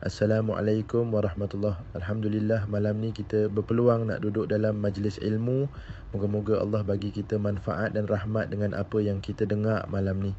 Assalamualaikum warahmatullahi. Alhamdulillah, malam ni kita berpeluang nak duduk dalam majlis ilmu. Moga-moga Allah bagi kita manfaat dan rahmat dengan apa yang kita dengar malam ni.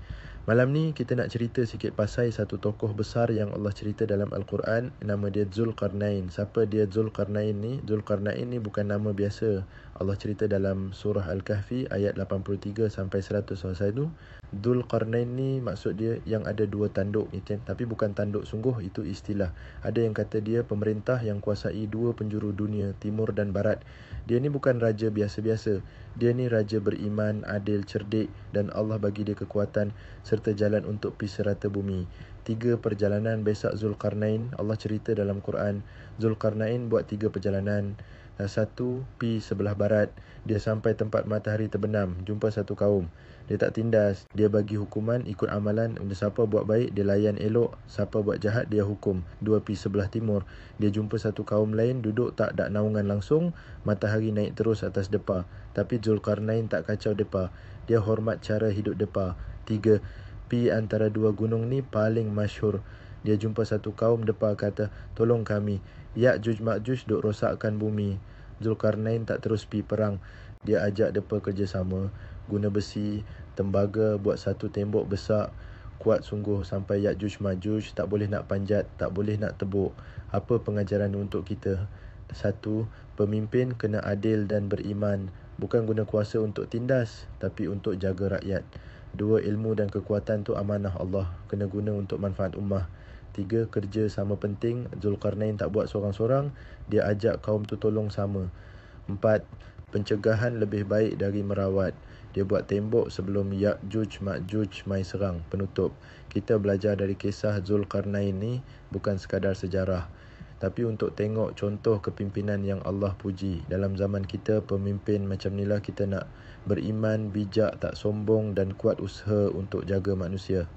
Malam ni kita nak cerita sikit pasal satu tokoh besar yang Allah cerita dalam Al-Quran. Nama dia Zulkarnain. Siapa dia Zulkarnain ni? Zulkarnain ni bukan nama biasa. Allah cerita dalam surah Al-Kahfi ayat 83 sampai 101. Zulkarnain ni maksud dia yang ada dua tanduk, tapi bukan tanduk sungguh, itu istilah. Ada yang kata dia pemerintah yang kuasai dua penjuru dunia, timur dan barat. Dia ni bukan raja biasa-biasa. Dia ni raja beriman, adil, cerdik, dan Allah bagi dia kekuatan serta jalan untuk pergi serata bumi. 3 perjalanan besak Zulkarnain. Allah cerita dalam Quran, Zulkarnain buat 3 perjalanan. Satu, pi sebelah barat. Dia sampai tempat matahari terbenam, jumpa satu kaum. Dia tak tindas, dia bagi hukuman ikut amalan. Siapa buat baik, dia layan elok. Siapa buat jahat, dia hukum. 2, pi sebelah timur. Dia jumpa satu kaum lain, duduk tak ada naungan langsung. Matahari naik terus atas depa, tapi Zulkarnain tak kacau depa. Dia hormat cara hidup depa. 3, pi antara dua gunung ni paling masyhur. Dia jumpa satu kaum, depa kata, tolong kami, Ya'juj Ma'juj duk rosakkan bumi. Zulkarnain tak terus pi perang. Dia ajak depa kerjasama, guna besi, tembaga, buat satu tembok besar, kuat sungguh sampai Ya'juj Ma'juj tak boleh nak panjat, tak boleh nak tebuk. Apa pengajaran untuk kita? 1, pemimpin kena adil dan beriman, bukan guna kuasa untuk tindas, tapi untuk jaga rakyat. 2, ilmu dan kekuatan tu amanah Allah, kena guna untuk manfaat ummah. 3, kerja sama penting. Zulkarnain tak buat sorang-sorang, dia ajak kaum tu tolong sama. 4, pencegahan lebih baik dari merawat. Dia buat tembok sebelum Ya'juj Ma'juj mai serang. Penutup, kita belajar dari kisah Zulkarnain ni bukan sekadar sejarah, tapi untuk tengok contoh kepimpinan yang Allah puji. Dalam zaman kita, pemimpin macam inilah kita nak. Beriman, bijak, tak sombong dan kuat usaha untuk jaga manusia.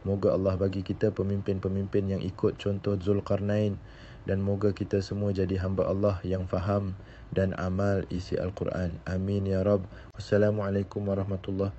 Moga Allah bagi kita pemimpin-pemimpin yang ikut contoh Zulkarnain, dan moga kita semua jadi hamba Allah yang faham dan amal isi Al-Quran. Amin ya Rabb. Wassalamualaikum warahmatullahi